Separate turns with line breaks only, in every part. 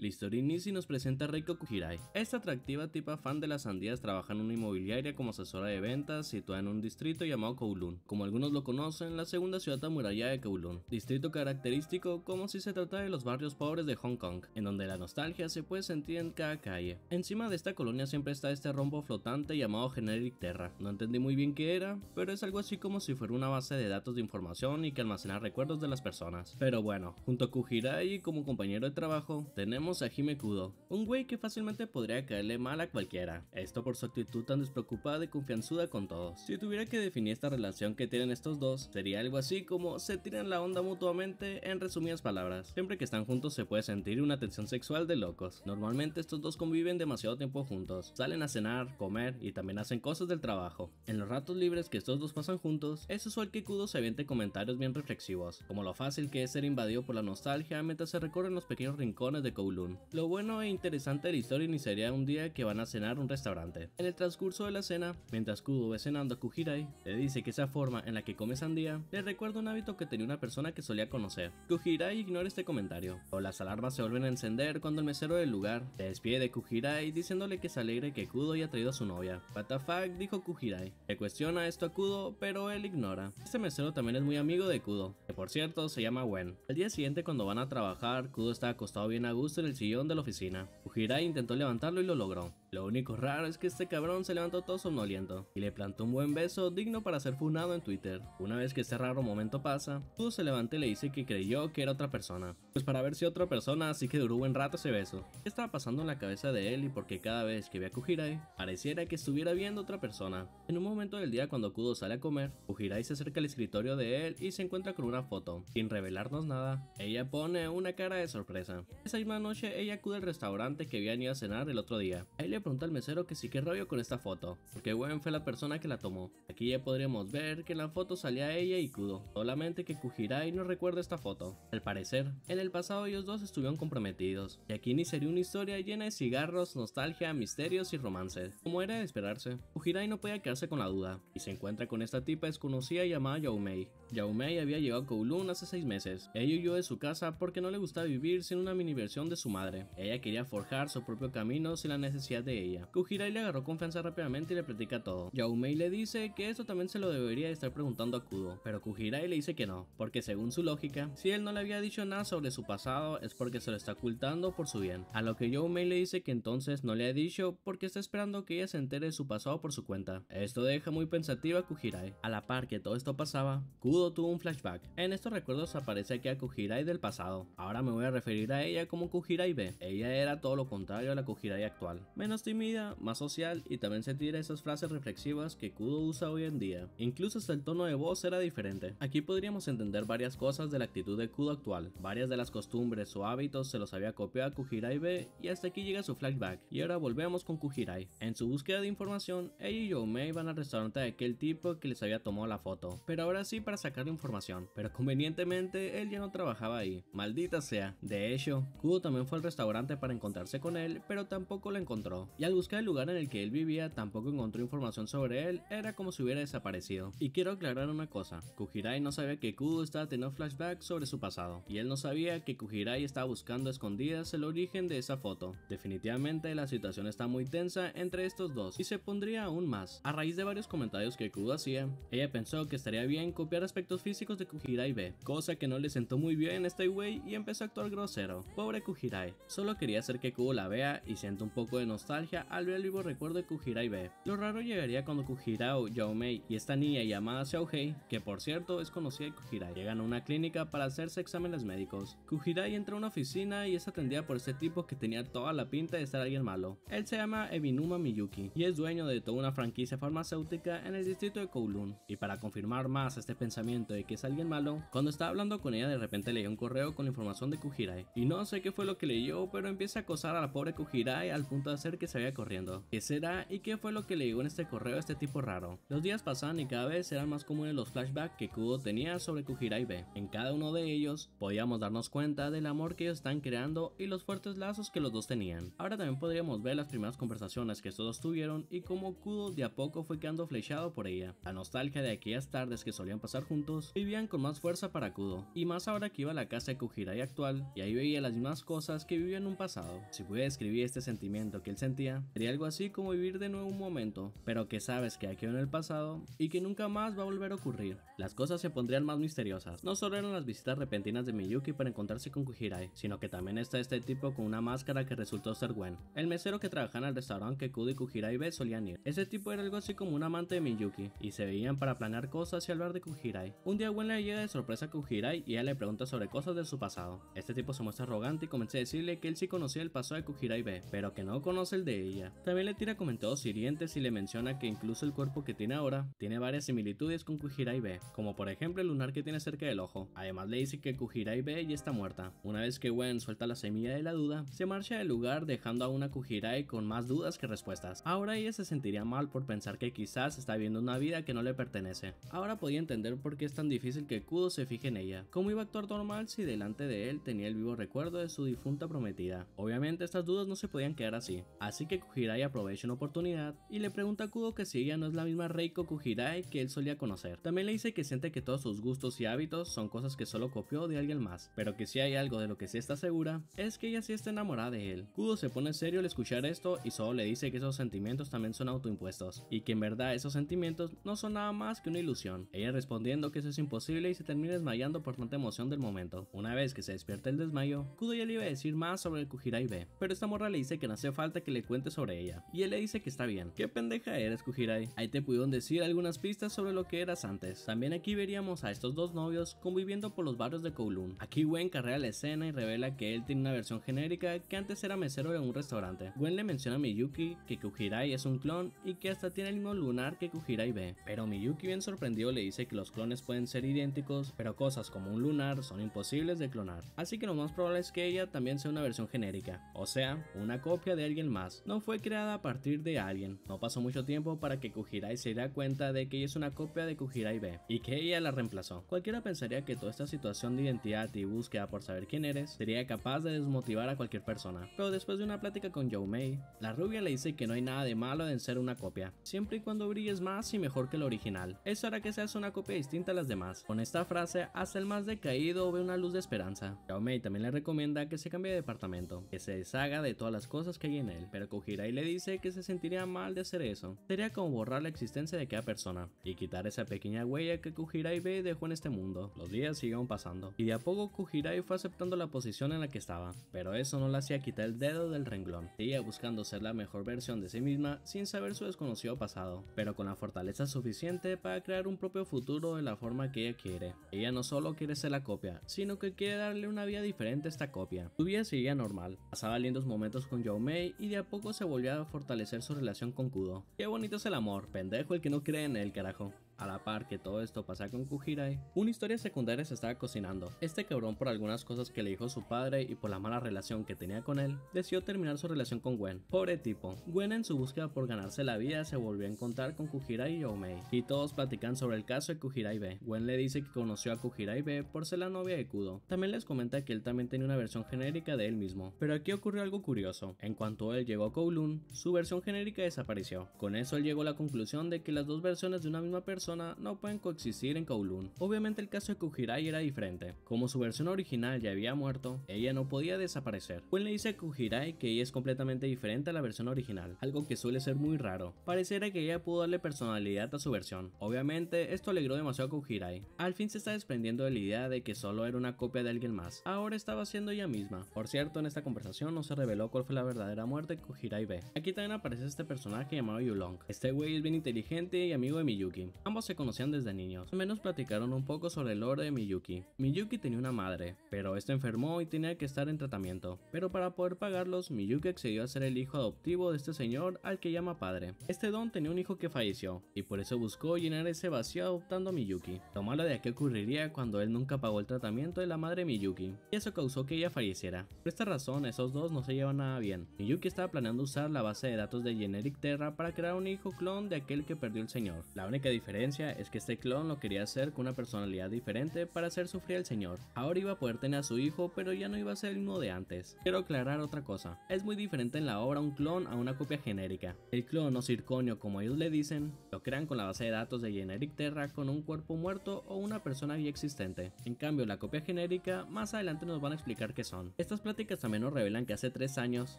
La historia inicia y nos presenta a Reiko Kujirai. Esta atractiva tipa fan de las sandías trabaja en una inmobiliaria como asesora de ventas situada en un distrito llamado Kowloon, como algunos lo conocen, la segunda ciudad amurallada de Kowloon, distrito característico como si se tratara de los barrios pobres de Hong Kong, en donde la nostalgia se puede sentir en cada calle. Encima de esta colonia siempre está este rombo flotante llamado Generic Terra. No entendí muy bien qué era, pero es algo así como si fuera una base de datos de información y que almacena recuerdos de las personas. Pero bueno, junto a Kujirai como compañero de trabajo, tenemos a Hime Kudo, un güey que fácilmente podría caerle mal a cualquiera, esto por su actitud tan despreocupada y confianzuda con todos. Si tuviera que definir esta relación que tienen estos dos, sería algo así como se tiran la onda mutuamente en resumidas palabras. Siempre que están juntos se puede sentir una tensión sexual de locos. Normalmente estos dos conviven demasiado tiempo juntos, salen a cenar, comer y también hacen cosas del trabajo. En los ratos libres que estos dos pasan juntos, es usual que Kudo se aviente comentarios bien reflexivos, como lo fácil que es ser invadido por la nostalgia mientras se recorren los pequeños rincones de Kowloon. Lo bueno e interesante de la historia iniciaría un día que van a cenar a un restaurante. En el transcurso de la cena, mientras Kudo ve cenando a Kujirai, le dice que esa forma en la que come sandía le recuerda un hábito que tenía una persona que solía conocer. Kujirai ignora este comentario, o las alarmas se vuelven a encender cuando el mesero del lugar se despide de Kujirai diciéndole que se alegre que Kudo haya traído a su novia. What the fuck, dijo Kujirai. Le cuestiona esto a Kudo, pero él ignora. Este mesero también es muy amigo de Kudo, que por cierto se llama Wen. Al día siguiente cuando van a trabajar, Kudo está acostado bien a gusto en el sillón de la oficina. Kujirai intentó levantarlo y lo logró. Lo único raro es que este cabrón se levantó todo somnoliento y le plantó un buen beso digno para ser funado en Twitter. Una vez que este raro momento pasa, Kudo se levanta y le dice que creyó que era otra persona. Pues para ver si otra persona, así que duró buen rato ese beso. ¿Qué estaba pasando en la cabeza de él y por qué cada vez que ve a Kujirai pareciera que estuviera viendo a otra persona? En un momento del día cuando Kudo sale a comer, Kujirai se acerca al escritorio de él y se encuentra con una foto. Sin revelarnos nada, ella pone una cara de sorpresa. Esa misma noche ella acude al restaurante que habían ido a cenar el otro día. Ahí le pregunta al mesero que sí qué rollo con esta foto, porque Wen fue la persona que la tomó. Aquí ya podríamos ver que en la foto salía ella y Kudo, solamente que Kujirai no recuerda esta foto. Al parecer, en el pasado ellos dos estuvieron comprometidos, y aquí iniciaría una historia llena de cigarros, nostalgia, misterios y romance. Como era de esperarse, Kujirai no podía quedarse con la duda, y se encuentra con esta tipa desconocida llamada Yaomei. Yaomei había llegado a Kowloon hace 6 meses. Ella huyó de su casa porque no le gustaba vivir sin una mini versión de su madre. Ella quería forjar su propio camino sin la necesidad de ella. Kujirai le agarró confianza rápidamente y le platica todo. Yaomei le dice que eso también se lo debería estar preguntando a Kudo, pero Kujirai le dice que no, porque según su lógica, si él no le había dicho nada sobre su pasado es porque se lo está ocultando por su bien. A lo que Yaomei le dice que entonces no le ha dicho porque está esperando que ella se entere de su pasado por su cuenta. Esto deja muy pensativa a Kujirai. A la par que todo esto pasaba, Kudo tuvo un flashback. En estos recuerdos aparece aquí a Kujirai del pasado. Ahora me voy a referir a ella como Kujirai B. Ella era todo lo contrario a la Kujirai actual. Menos tímida, más social y también se tira esas frases reflexivas que Kudo usa hoy en día. Incluso hasta el tono de voz era diferente. Aquí podríamos entender varias cosas de la actitud de Kudo actual. Varias de las costumbres o hábitos se los había copiado a Kujirai B y hasta aquí llega su flashback. Y ahora volvemos con Kujirai. En su búsqueda de información, ella y Yaomei van al restaurante de aquel tipo que les había tomado la foto, pero ahora sí para sacar información. Pero convenientemente él ya no trabajaba ahí. Maldita sea. De hecho, Kudo también fue al restaurante para encontrarse con él, pero tampoco lo encontró. Y al buscar el lugar en el que él vivía, tampoco encontró información sobre él, era como si hubiera desaparecido. Y quiero aclarar una cosa, Kujirai no sabía que Kudo estaba teniendo flashbacks sobre su pasado, y él no sabía que Kujirai estaba buscando a escondidas el origen de esa foto. Definitivamente la situación está muy tensa entre estos dos, y se pondría aún más. A raíz de varios comentarios que Kudo hacía, ella pensó que estaría bien copiar aspectos físicos de Kujirai B, cosa que no le sentó muy bien a este güey y empezó a actuar grosero. Pobre Kujirai, solo quería hacer que Kudo la vea y sienta un poco de nostalgia al ver el vivo recuerdo de Kujirai B. Lo raro llegaría cuando Kujirai, Yaomei y esta niña llamada Xiaohei, que por cierto es conocida de Kujirai, llegan a una clínica para hacerse exámenes médicos. Kujirai entra a una oficina y es atendida por este tipo que tenía toda la pinta de ser alguien malo. Él se llama Ebinuma Miyuki y es dueño de toda una franquicia farmacéutica en el distrito de Kowloon. Y para confirmar más este pensamiento de que es alguien malo, cuando estaba hablando con ella de repente leyó un correo con la información de Kujirai. Y no sé qué fue lo que leyó, pero empieza a acosar a la pobre Kujirai al punto de hacer que se vaya corriendo. ¿Qué será y qué fue lo que le llegó en este correo a este tipo raro? Los días pasaban y cada vez eran más comunes los flashbacks que Kudo tenía sobre Kujirai B. En cada uno de ellos podíamos darnos cuenta del amor que ellos están creando y los fuertes lazos que los dos tenían. Ahora también podríamos ver las primeras conversaciones que estos dos tuvieron y cómo Kudo de a poco fue quedando flechado por ella. La nostalgia de aquellas tardes que solían pasar juntos vivían con más fuerza para Kudo, y más ahora que iba a la casa de Kujirai actual y ahí veía las mismas cosas cosas que vivió en un pasado. Si pudiera describir este sentimiento que él sentía, sería algo así como vivir de nuevo un momento, pero que sabes que quedó en el pasado y que nunca más va a volver a ocurrir. Las cosas se pondrían más misteriosas. No solo eran las visitas repentinas de Miyuki para encontrarse con Kujirai, sino que también está este tipo con una máscara que resultó ser Gwen, el mesero que trabaja en el restaurante que Kudo y Kujirai B solían ir. Ese tipo era algo así como un amante de Miyuki, y se veían para planear cosas y hablar de Kujirai. Un día Gwen le llega de sorpresa a Kujirai y ella le pregunta sobre cosas de su pasado. Este tipo se muestra arrogante y comienza a decirle que él sí conocía el pasado de Kujirai B, pero que no conoce el de ella. También le tira comentarios hirientes y le menciona que incluso el cuerpo que tiene ahora tiene varias similitudes con Kujirai B, como por ejemplo el lunar que tiene cerca del ojo. Además le dice que Kujirai B ya está muerta. Una vez que Gwen suelta la semilla de la duda, se marcha del lugar dejando a una Kujirai con más dudas que respuestas. Ahora ella se sentiría mal por pensar que quizás está viviendo una vida que no le pertenece. Ahora podía entender por qué es tan difícil que Kudo se fije en ella. ¿Cómo iba a actuar normal si delante de él tenía el vivo recuerdo de su difunta prometida? Obviamente estas dudas no se podían quedar así que Kujirai aprovecha una oportunidad y le pregunta a Kudo que si ella no es la misma Reiko Kujirai que él solía conocer. También le dice que siente que todos sus gustos y hábitos son cosas que solo copió de alguien más, pero que si hay algo de lo que sí está segura es que ella sí está enamorada de él. Kudo se pone serio al escuchar esto y solo le dice que esos sentimientos también son autoimpuestos y que en verdad esos sentimientos no son nada más que una ilusión. Ella respondiendo que eso es imposible y se termina desmayando por tanta emoción del momento. Una vez que se despierta el desmayo, Kudo ya le iba a decir más sobre el Kujirai B, pero esta morra le dice que no hace falta que le cuente sobre ella y él le dice que está bien. ¿Qué pendeja eres, Kujirai? Ahí te pudieron decir algunas pistas sobre lo que eras antes. También aquí veríamos a estos dos novios conviviendo por los barrios de Kowloon. Aquí Gwen carrea la escena y revela que él tiene una versión genérica que antes era mesero de un restaurante. Gwen le menciona a Miyuki que Kujirai es un clon y que hasta tiene el mismo lunar que Kujirai B, pero Miyuki bien sorprendido le dice que los clones pueden ser idénticos, pero cosas como un lunar son imposibles de clonar, así que lo más probable es que ella también sea una versión genérica, o sea, una copia de alguien más. No fue creada a partir de alguien. No pasó mucho tiempo para que Kujirai se diera cuenta de que ella es una copia de Kujirai B y que ella la reemplazó. Cualquiera pensaría que toda esta situación de identidad y búsqueda por saber quién eres sería capaz de desmotivar a cualquier persona, pero después de una plática con Youmei, la rubia le dice que no hay nada de malo en ser una copia, siempre y cuando brilles más y mejor que el original. Eso hará que seas una copia distinta a las demás. Con esta frase, hasta el más decaído ve una luz de esperanza. Youmei también le recomienda que se cambie de departamento, que se deshaga de todas las cosas que hay en él, pero Kujirai le dice que se sentiría mal de hacer eso. Sería como borrar la existencia de cada persona y quitar esa pequeña huella que Kujirai B dejó en este mundo. Los días siguieron pasando y de a poco Kujirai fue aceptando la posición en la que estaba, pero eso no le hacía quitar el dedo del renglón. Seguía buscando ser la mejor versión de sí misma sin saber su desconocido pasado, pero con la fortaleza suficiente para crear un propio futuro de la forma que ella quiere. Ella no solo quiere ser la copia, sino que quiere darle una vida diferente a esta copia. Su vida seguía normal, pasaba lindos momentos con Youmei y de a poco se volvió a fortalecer su relación con Kudo. Qué bonito es el amor, pendejo el que no cree en él, carajo. A la par que todo esto pasa con Kujirai, una historia secundaria se estaba cocinando. Este cabrón, por algunas cosas que le dijo su padre y por la mala relación que tenía con él, decidió terminar su relación con Gwen. Pobre tipo. Gwen, en su búsqueda por ganarse la vida, se volvió a encontrar con Kujirai y Youmei, y todos platican sobre el caso de Kujirai B. Gwen le dice que conoció a Kujirai B por ser la novia de Kudo. También les comenta que él también tenía una versión genérica de él mismo. Pero aquí ocurrió algo curioso. En cuanto él llegó a Kowloon, su versión genérica desapareció. Con eso él llegó a la conclusión de que las dos versiones de una misma persona no pueden coexistir en Kowloon. Obviamente el caso de Kujirai era diferente. Como su versión original ya había muerto, ella no podía desaparecer. Gwen le dice a Kujirai que ella es completamente diferente a la versión original, algo que suele ser muy raro. Pareciera que ella pudo darle personalidad a su versión. Obviamente esto alegró demasiado a Kujirai. Al fin se está desprendiendo de la idea de que solo era una copia de alguien más. Ahora estaba siendo ella misma. Por cierto, en esta conversación no se reveló cuál fue la verdadera muerte de Kujirai B. Aquí también aparece este personaje llamado Yulong. Este güey es bien inteligente y amigo de Miyuki. Ambos se conocían desde niños. Al menos platicaron un poco sobre el lore de Miyuki. Miyuki tenía una madre, pero esta enfermó y tenía que estar en tratamiento. Pero para poder pagarlos, Miyuki accedió a ser el hijo adoptivo de este señor al que llama padre. Este don tenía un hijo que falleció, y por eso buscó llenar ese vacío adoptando a Miyuki. Lo malo de aquí ocurriría cuando él nunca pagó el tratamiento de la madre Miyuki, y eso causó que ella falleciera. Por esta razón, esos dos no se llevan nada bien. Miyuki estaba planeando usar la base de datos de Generic Terra para crear un hijo clon de aquel que perdió el señor. La única diferencia diferencia es que este clon lo quería hacer con una personalidad diferente para hacer sufrir al señor. Ahora iba a poder tener a su hijo, pero ya no iba a ser el mismo de antes. Quiero aclarar otra cosa, es muy diferente en la obra un clon a una copia genérica. El clon o circonio, como ellos le dicen, lo crean con la base de datos de Generic Terra con un cuerpo muerto o una persona ya existente. En cambio, la copia genérica, más adelante nos van a explicar qué son. Estas pláticas también nos revelan que hace 3 años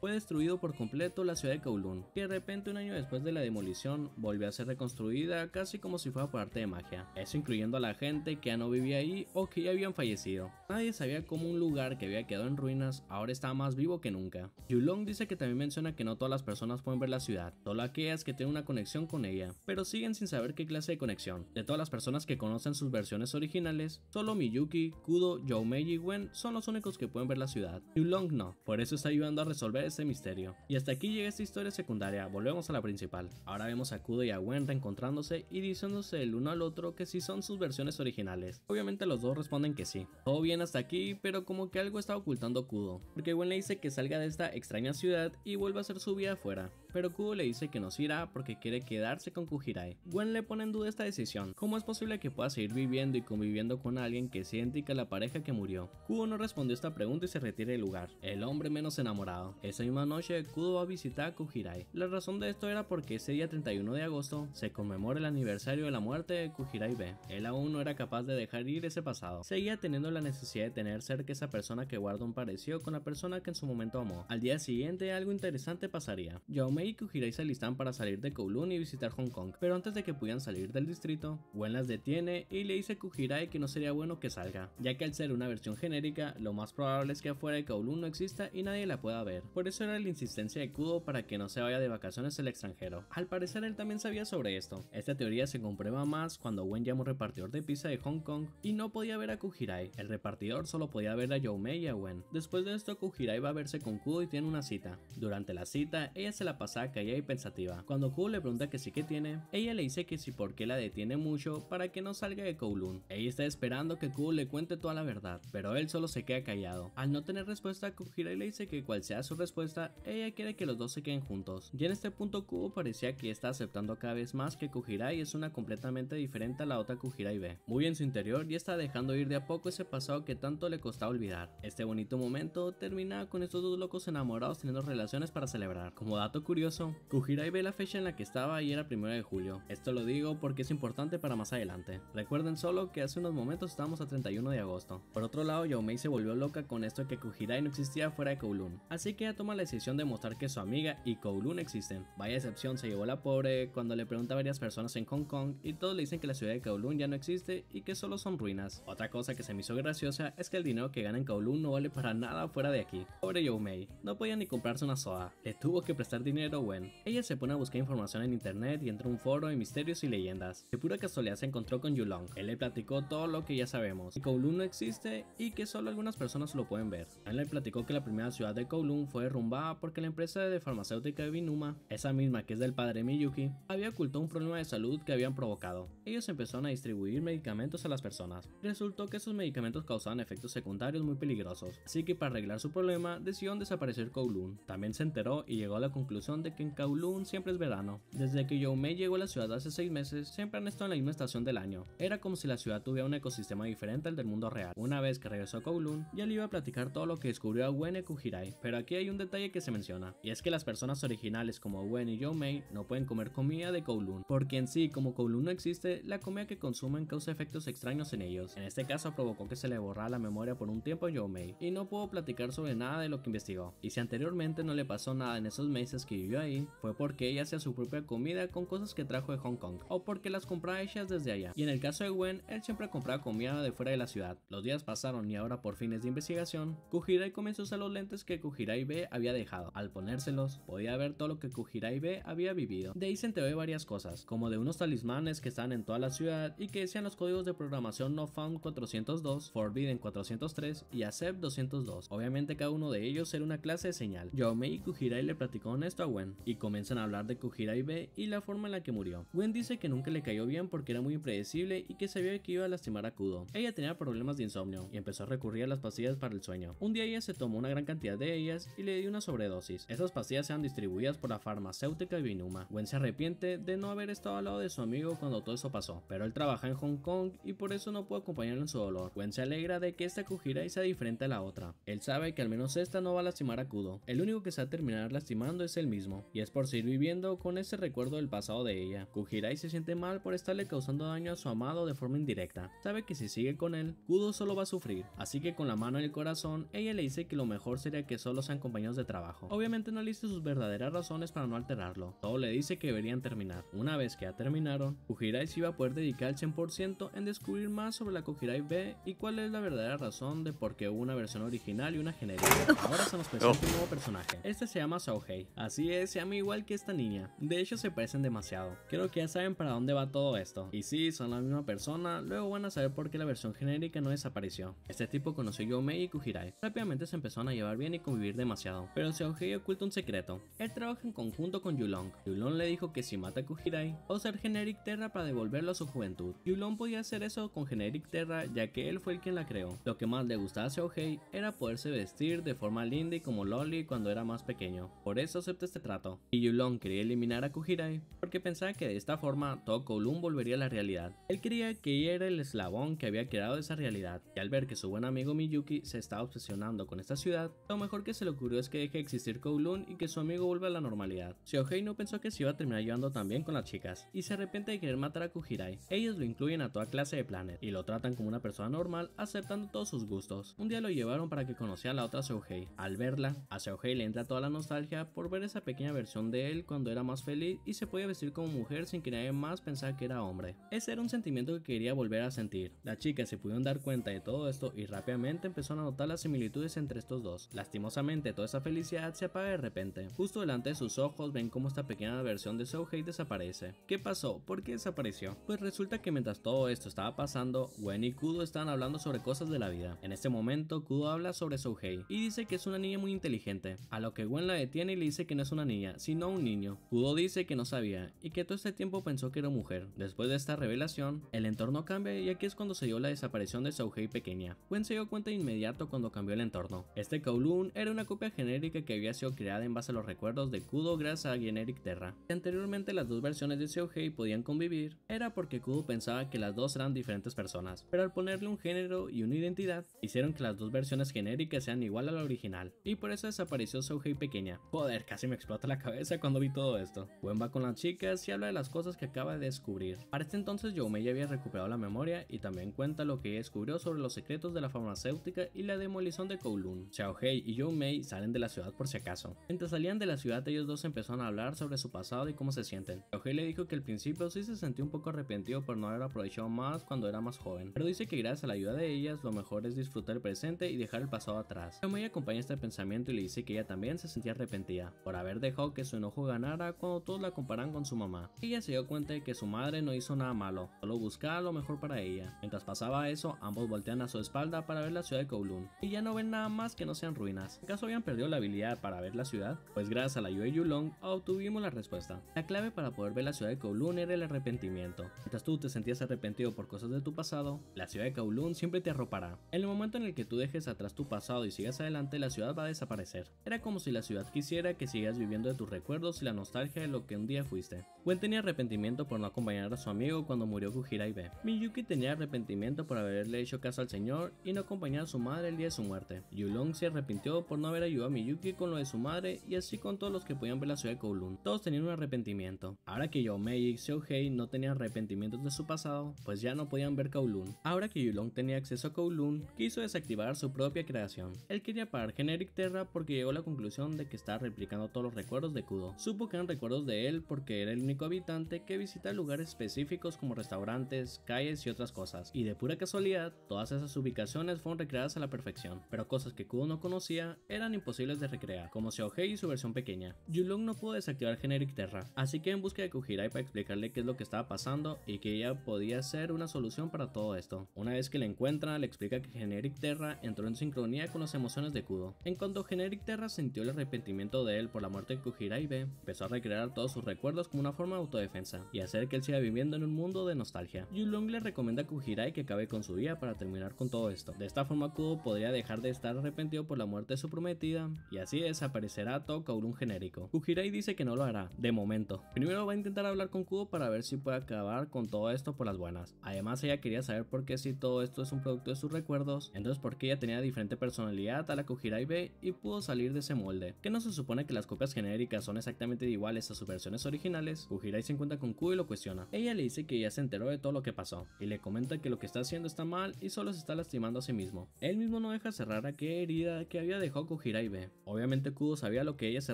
fue destruido por completo la ciudad de Kowloon, que de repente un año después de la demolición volvió a ser reconstruida casi como si fuera por arte de magia. Eso incluyendo a la gente que ya no vivía ahí o que ya habían fallecido. Nadie sabía cómo un lugar que había quedado en ruinas ahora estaba más vivo que nunca. Yulong dice que también menciona que no todas las personas pueden ver la ciudad, solo aquellas que tienen una conexión con ella, pero siguen sin saber qué clase de conexión. De todas las personas que conocen sus versiones originales, solo Miyuki, Kudo, Youmei y Gwen son los únicos que pueden ver la ciudad. Yulong no, por eso está ayudando a resolver este misterio. Y hasta aquí llega esta historia secundaria, volvemos a la principal. Ahora vemos a Kudo y a Gwen reencontrándose y diciéndose el uno al otro que si son sus versiones originales. Obviamente los dos responden que sí. Todo bien hasta aquí, pero como que algo está ocultando Kudo, porque Gwen le dice que salga de esta extraña ciudad y vuelva a hacer su vida afuera, pero Kudo le dice que no se irá porque quiere quedarse con Kujirai. Gwen le pone en duda esta decisión. ¿Cómo es posible que pueda seguir viviendo y conviviendo con alguien que es idéntica a la pareja que murió? Kudo no respondió esta pregunta y se retira del lugar. El hombre menos enamorado. Esa misma noche Kudo va a visitar a Kujirai. La razón de esto era porque ese día 31 de agosto se conmemora el aniversario de la muerte de Kujirai B. Él aún no era capaz de dejar ir ese pasado. Seguía teniendo la necesidad de tener cerca esa persona que guarda un parecido con la persona que en su momento amó. Al día siguiente algo interesante pasaría. Youmei y Kujirai se alistan para salir de Kowloon y visitar Hong Kong, pero antes de que pudieran salir del distrito, Gwen las detiene y le dice a Kujirai que no sería bueno que salga, ya que al ser una versión genérica, lo más probable es que afuera de Kowloon no exista y nadie la pueda ver. Por eso era la insistencia de Kudo para que no se vaya de vacaciones al extranjero. Al parecer él también sabía sobre esto. Esta teoría se comprueba más cuando Gwen llama a un repartidor de pizza de Hong Kong y no podía ver a Kujirai. El repartidor solo podía ver a Youmei y a Gwen. Después de esto, Kujirai va a verse con Kudo y tiene una cita. Durante la cita, ella se la pasa callada y pensativa. Cuando Kudo le pregunta que sí que tiene, ella le dice que sí porque la detiene mucho para que no salga de Kowloon. Ella está esperando que Kudo le cuente toda la verdad, pero él solo se queda callado. Al no tener respuesta, Kujirai le dice que cual sea su respuesta, ella quiere que los dos se queden juntos. Y en este punto Kudo parecía que está aceptando cada vez más que Kujirai es una completamente diferente a la otra Kujirai B. Muy en su interior y está dejando ir de a poco ese pasado que tanto le costaba olvidar. Este bonito momento termina con estos dos locos enamorados teniendo relaciones para celebrar. Como dato curioso, Kujirai ve la fecha en la que estaba y era 1 de julio. Esto lo digo porque es importante para más adelante. Recuerden solo que hace unos momentos estábamos a 31 de agosto. Por otro lado, Youmei se volvió loca con esto de que Kujirai no existía fuera de Kowloon, así que ella toma la decisión de mostrar que su amiga y Kowloon existen. Vaya decepción se llevó la pobre cuando le pregunta a varias personas en Hong Kong y todos le dicen que la ciudad de Kowloon ya no existe y que solo son ruinas. Otra cosa que se me hizo graciosa es que el dinero que gana en Kowloon no vale para nada fuera de aquí. Pobre Youmei, no podía ni comprarse una soda, le tuvo que prestar dinero a Gwen. Ella se pone a buscar información en internet y entra a un foro de misterios y leyendas. De pura casualidad se encontró con Yulong. Él le platicó todo lo que ya sabemos, que Kowloon no existe y que solo algunas personas lo pueden ver. Él le platicó que la primera ciudad de Kowloon fue derrumbada porque la empresa de farmacéutica de Binuma, esa misma que es del padre Miyuki, había ocultado un problema de salud que habían provocado. Ellos empezaron a distribuir medicamentos a las personas. Resultó que esos medicamentos causaban efectos secundarios muy peligrosos, así que para arreglar su problema decidieron desaparecer Kowloon. También se enteró y llegó a la conclusión de que en Kowloon siempre es verano. Desde que Youmei llegó a la ciudad hace 6 meses, siempre han estado en la misma estación del año. Era como si la ciudad tuviera un ecosistema diferente al del mundo real. Una vez que regresó a Kowloon, ya le iba a platicar todo lo que descubrió a Gwen y Kujirai, pero aquí hay un detalle que se menciona, y es que las personas originales como Gwen y Youmei no pueden comer comida de Kowloon, porque en sí, como Kowloon no existe, la comida que consumen causa efectos extraños en ellos. En este caso provocó que se le borrara la memoria por un tiempo a Youmei, y no pudo platicar sobre nada de lo que investigó. Y si anteriormente no le pasó nada en esos meses que vivió ahí, fue porque ella hacía su propia comida con cosas que trajo de Hong Kong, o porque las compraba hechas desde allá. Y en el caso de Gwen, él siempre compraba comida de fuera de la ciudad. Los días pasaron y ahora por fines de investigación, Kujirai comenzó a usar los lentes que Kujirai B había dejado. Al ponérselos, podía ver todo lo que Kujirai B había vivido. De ahí se enteró de varias cosas, como de unos talismanes que estaban en toda la ciudad y que decían los códigos de programación No Found 402, Forbidden 403 y Accept 202. Obviamente cada uno de ellos era una clase de señal. Youmei y Kujirai le platicaron esto a Gwen y comienzan a hablar de Kujirai B y la forma en la que murió. Gwen dice que nunca le cayó bien porque era muy impredecible y que sabía que iba a lastimar a Kudo. Ella tenía problemas de insomnio y empezó a recurrir a las pastillas para el sueño. Un día ella se tomó una gran cantidad de ellas y le dio una sobredosis. Esas pastillas eran distribuidas por la farmacéutica Binuma. Gwen se arrepiente de no haber estado al lado de su amigo amigo cuando todo eso pasó, pero él trabaja en Hong Kong y por eso no puede acompañarlo en su dolor. Gwen se alegra de que esta Kujirai sea diferente a la otra. Él sabe que al menos esta no va a lastimar a Kudo. El único que se va a terminar lastimando es él mismo, y es por seguir viviendo con ese recuerdo del pasado de ella. Kujirai se siente mal por estarle causando daño a su amado de forma indirecta. Sabe que si sigue con él, Kudo solo va a sufrir, así que con la mano en el corazón, ella le dice que lo mejor sería que solo sean compañeros de trabajo. Obviamente no le dice sus verdaderas razones para no alterarlo, solo le dice que deberían terminar. Una vez que ya terminaron, Kujirai se iba a poder dedicar al 100% en descubrir más sobre la Kujirai B y cuál es la verdadera razón de por qué hubo una versión original y una genérica. Ahora se nos presenta un nuevo personaje. Este se llama Xiaohei. Así es, se llama igual que esta niña. De hecho se parecen demasiado. Creo que ya saben para dónde va todo esto. Y si son la misma persona, luego van a saber por qué la versión genérica no desapareció. Este tipo conoció a Youmei y Kujirai. Rápidamente se empezaron a llevar bien y convivir demasiado. Pero Xiaohei oculta un secreto. Él trabaja en conjunto con Yulong. Yulong le dijo que si mata a Kujirai, va a usar Generic Terra para devolverlo a su juventud. Yulong podía hacer eso con Generic Terra ya que él fue el quien la creó. Lo que más le gustaba a Xiaohei era poderse vestir de forma linda y como Loli cuando era más pequeño. Por eso acepta este trato. Y Yulong quería eliminar a Kujirai porque pensaba que de esta forma todo Kowloon volvería a la realidad. Él creía que ella era el eslabón que había creado esa realidad, y al ver que su buen amigo Miyuki se estaba obsesionando con esta ciudad, lo mejor que se le ocurrió es que deje de existir Kowloon y que su amigo vuelva a la normalidad. Xiaohei no pensó que se iba a terminar llevando tan bien con las chicas, y se arrepiente de querer matar a Kujirai. Ellos lo incluyen a toda clase de planes, y lo tratan como una persona normal, aceptando todos sus gustos. Un día lo llevaron para que conociera a la otra Xiaohei. Al verla, a Xiaohei le entra toda la nostalgia por ver esa pequeña versión de él cuando era más feliz y se podía vestir como mujer sin que nadie más pensara que era hombre. Ese era un sentimiento que quería volver a sentir. Las chicas se pudieron dar cuenta de todo esto y rápidamente empezaron a notar las similitudes entre estos dos. Lastimosamente, toda esa felicidad se apaga de repente. Justo delante de sus ojos ven cómo esta pequeña versión de Xiaohei desaparece. ¿Qué pasó? ¿Por qué desapareció? Pues resulta que mientras todo esto estaba pasando, Gwen y Kudo estaban hablando sobre cosas de la vida. En este momento, Kudo habla sobre Xiaohei y dice que es una niña muy inteligente, a lo que Gwen la detiene y le dice que no es una niña, sino un niño. Kudo dice que no sabía y que todo este tiempo pensó que era mujer. Después de esta revelación, el entorno cambia y aquí es cuando se dio la desaparición de Xiaohei pequeña. Gwen se dio cuenta de inmediato cuando cambió el entorno. Este Kowloon era una copia genérica que había sido creada en base a los recuerdos de Kudo gracias a Generic Terra. Si anteriormente las dos versiones de Xiaohei podían convivir, era porque Kudo pensaba que las dos eran diferentes personas, pero al ponerle un género y una identidad, hicieron que las dos versiones genéricas sean igual a la original, y por eso desapareció Xiaohei pequeña. Joder, casi me explota la cabeza cuando vi todo esto. Gwen va con las chicas y habla de las cosas que acaba de descubrir. Para este entonces Youmei ya había recuperado la memoria y también cuenta lo que ella descubrió sobre los secretos de la farmacéutica y la demolición de Kowloon. Xiaohei y Youmei salen de la ciudad por si acaso. Mientras salían de la ciudad, ellos dos empezaron a hablar sobre su pasado y cómo se sienten. Xiaohei le dijo que al principio sí se sentía un poco arrepentido por no haber aprovechado más cuando era más joven, pero dice que gracias a la ayuda de ellas lo mejor es disfrutar el presente y dejar el pasado atrás. Youmei acompaña este pensamiento y le dice que ella también se sentía arrepentida por haber dejado que su enojo ganara cuando todos la comparan con su mamá. Ella se dio cuenta de que su madre no hizo nada malo, solo buscaba lo mejor para ella. Mientras pasaba eso, ambos voltean a su espalda para ver la ciudad de Kowloon y ya no ven nada más que no sean ruinas. ¿Acaso habían perdido la habilidad para ver la ciudad? Pues gracias a la ayuda de Yulong obtuvimos la respuesta. La clave para poder ver la ciudad de Kowloon era el arrepentimiento. Mientras tú te sentías arrepentido por cosas de tu pasado, la ciudad de Kowloon siempre te arropará. En el momento en el que tú dejes atrás tu pasado y sigas adelante, la ciudad va a desaparecer. Era como si la ciudad quisiera que sigas viviendo de tus recuerdos y la nostalgia de lo que un día fuiste. Gwen tenía arrepentimiento por no acompañar a su amigo cuando murió Kujirai B. Miyuki tenía arrepentimiento por haberle hecho caso al señor y no acompañar a su madre el día de su muerte. Yulong se arrepintió por no haber ayudado a Miyuki con lo de su madre y así con todos los que podían ver la ciudad de Kowloon. Todos tenían un arrepentimiento. Ahora que Youmei y Xiaohei no tenían arrepentimientos de su pasado, pues ya no podían ver Kowloon. Ahora que Yulong tenía acceso a Kowloon, quiso desactivar su propia creación. Él quería parar Generic Terra porque llegó a la conclusión de que estaba replicando todos los recuerdos de Kudo. Supo que eran recuerdos de él porque era el único habitante que visita lugares específicos como restaurantes, calles y otras cosas. Y de pura casualidad, todas esas ubicaciones fueron recreadas a la perfección. Pero cosas que Kudo no conocía eran imposibles de recrear, como Xiaohei y su versión pequeña. Yulong no pudo desactivar Generic Terra, así que en busca de Kujirai para explicarle qué es lo que estaba pasando y que ella podía ser una solución para todo esto. Una vez que la encuentra, le explica que Generic Terra entró en sincronía con las emociones de Kudo. En cuanto Generic Terra sintió el arrepentimiento de él por la muerte de Kujirai B, empezó a recrear todos sus recuerdos como una forma de autodefensa y hacer que él siga viviendo en un mundo de nostalgia. Yulong le recomienda a Kujirai que acabe con su vida para terminar con todo esto. De esta forma Kudo podría dejar de estar arrepentido por la muerte de su prometida y así desaparecerá todo Kowloon genérico. Kujirai dice que no lo hará, de momento. Primero va a intentar hablar con Kudo para ver ver si puede acabar con todo esto por las buenas. Además, ella quería saber por qué, si todo esto es un producto de sus recuerdos, entonces por qué ella tenía diferente personalidad a la Kujirai B y pudo salir de ese molde. ¿Que no se supone que las copias genéricas son exactamente iguales a sus versiones originales? Kujirai se encuentra con Kudo y lo cuestiona. Ella le dice que ya se enteró de todo lo que pasó y le comenta que lo que está haciendo está mal y solo se está lastimando a sí mismo. Él mismo no deja cerrar aquella herida que había dejado Kujirai B. Obviamente Kudo sabía a lo que ella se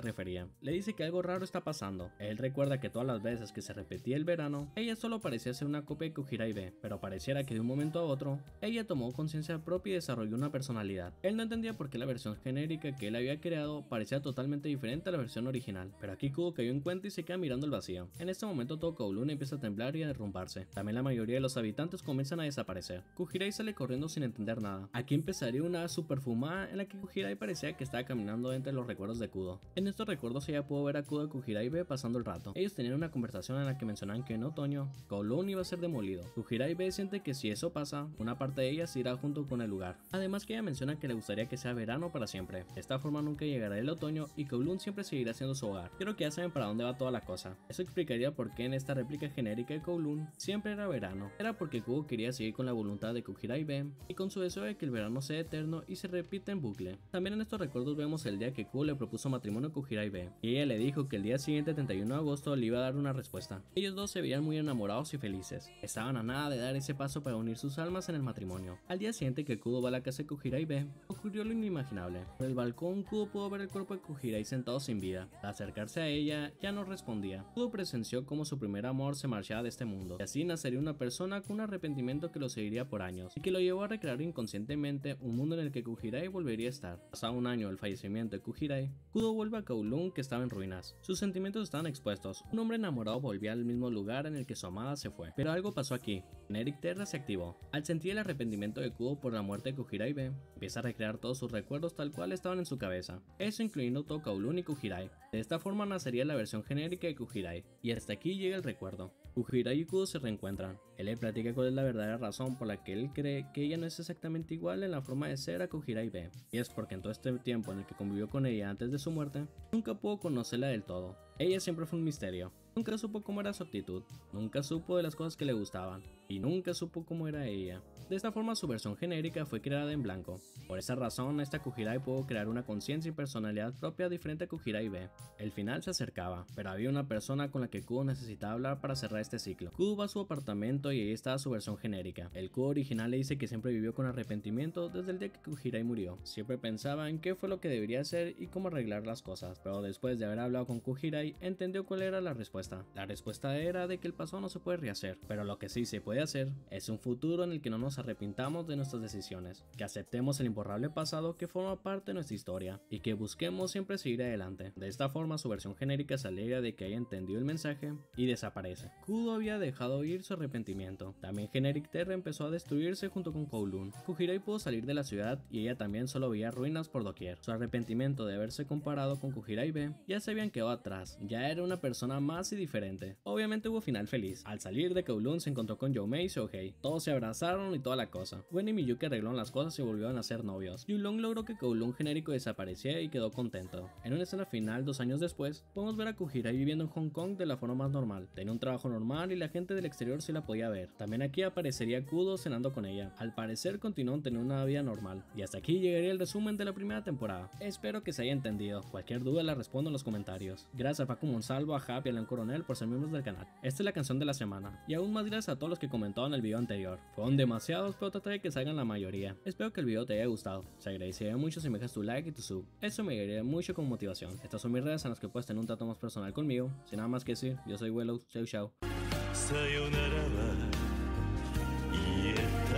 refería. Le dice que algo raro está pasando. Él recuerda que todas las veces que se repetía el verano, ella solo parecía ser una copia de Kujirai B, pero pareciera que de un momento a otro, ella tomó conciencia propia y desarrolló una personalidad. Él no entendía por qué la versión genérica que él había creado parecía totalmente diferente a la versión original, pero aquí Kudo cayó en cuenta y se queda mirando el vacío. En este momento todo Kowloon empieza a temblar y a derrumbarse. También la mayoría de los habitantes comienzan a desaparecer. Kujirai sale corriendo sin entender nada. Aquí empezaría una super fumada en la que Kujirai parecía que estaba caminando entre los recuerdos de Kudo. En estos recuerdos ella pudo ver a Kudo y Kujirai B pasando el rato. Ellos tenían una conversación en la que mencionaban que en otoño Kowloon iba a ser demolido. Kujirai B siente que si eso pasa, una parte de ella se irá junto con el lugar. Además que ella menciona que le gustaría que sea verano para siempre. De esta forma nunca llegará el otoño y Kowloon siempre seguirá siendo su hogar. Creo que ya saben para dónde va toda la cosa. Eso explicaría por qué en esta réplica genérica de Kowloon siempre era verano. Era porque Kudo quería seguir con la voluntad de Kujirai B y con su deseo de que el verano sea eterno y se repita en bucle. También en estos recuerdos vemos el día que Kudo le propuso matrimonio a Kujirai B y ella le dijo que el día siguiente, 31 de agosto, le iba a dar una respuesta. Ellos dos se veían muy enamorados y felices. Estaban a nada de dar ese paso para unir sus almas en el matrimonio. Al día siguiente que Kudo va a la casa de Kujirai B, ocurrió lo inimaginable. Por el balcón Kudo pudo ver el cuerpo de Kujirai sentado sin vida. Al acercarse a ella, ya no respondía. Kudo presenció cómo su primer amor se marchaba de este mundo, y así nacería una persona con un arrepentimiento que lo seguiría por años, y que lo llevó a recrear inconscientemente un mundo en el que Kujirai volvería a estar. Pasado un año del fallecimiento de Kujirai, Kudo vuelve a Kowloon, que estaba en ruinas. Sus sentimientos estaban expuestos. Un hombre enamorado volvía al mismo lugar en el que su amada se fue. Pero algo pasó aquí. Generic Terra se activó. Al sentir el arrepentimiento de Kudo por la muerte de Kujirai B, empieza a recrear todos sus recuerdos tal cual estaban en su cabeza, eso incluyendo todo Kowloon y Kujirai. De esta forma nacería la versión genérica de Kujirai, y hasta aquí llega el recuerdo. Kujirai y Kudo se reencuentran. Él le platica cuál es la verdadera razón por la que él cree que ella no es exactamente igual en la forma de ser a Kujirai B, y es porque en todo este tiempo en el que convivió con ella antes de su muerte, nunca pudo conocerla del todo. Ella siempre fue un misterio. Nunca supo cómo era su actitud, nunca supo de las cosas que le gustaban, y nunca supo cómo era ella. De esta forma su versión genérica fue creada en blanco. Por esa razón esta Kujirai pudo crear una conciencia y personalidad propia diferente a Kujirai B. El final se acercaba, pero había una persona con la que Kudo necesitaba hablar para cerrar este ciclo. Kudo va a su apartamento y ahí estaba su versión genérica. El Kudo original le dice que siempre vivió con arrepentimiento desde el día que Kujirai murió. Siempre pensaba en qué fue lo que debería hacer y cómo arreglar las cosas, pero después de haber hablado con Kujirai entendió cuál era la respuesta. La respuesta era de que el pasado no se puede rehacer, pero lo que sí se puede hacer es un futuro en el que no nos arrepintamos de nuestras decisiones, que aceptemos el imborrable pasado que forma parte de nuestra historia y que busquemos siempre seguir adelante. De esta forma su versión genérica se alegra de que haya entendido el mensaje y desaparece. Kudo había dejado ir su arrepentimiento. También Generic Terra empezó a destruirse junto con Kowloon. Kujirai pudo salir de la ciudad y ella también solo veía ruinas por doquier. Su arrepentimiento de haberse comparado con Kujirai B ya se habían quedado atrás, ya era una persona más y diferente. Obviamente hubo final feliz. Al salir de Kowloon se encontró con Youmei y Seo-hei. Todos se abrazaron y toda la cosa. Gwen y Miyuki arreglaron las cosas y volvieron a ser novios. Yulong logró que Kowloon genérico desapareciera y quedó contento. En una escena final 2 años después, podemos ver a Kujirai viviendo en Hong Kong de la forma más normal. Tenía un trabajo normal y la gente del exterior sí la podía ver. También aquí aparecería Kudo cenando con ella. Al parecer continuó teniendo una vida normal. Y hasta aquí llegaría el resumen de la primera temporada. Espero que se haya entendido. Cualquier duda la respondo en los comentarios. Gracias a Paco Monsalvo, a Happy y a Leon Coronel por ser miembros del canal. Esta es la canción de la semana. Y aún más gracias a todos los que comentaron en el video anterior. Fueron demasiados, pero trataré de que salgan la mayoría. Espero que el video te haya gustado. Se agradecería mucho si me dejas tu like y tu sub. Eso me ayudaría mucho como motivación. Estas son mis redes en las que puedes tener un trato más personal conmigo. Sin nada más que decir, yo soy Willow. Chau chau.
さよならは言えた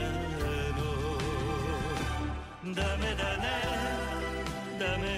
のダメだねダメ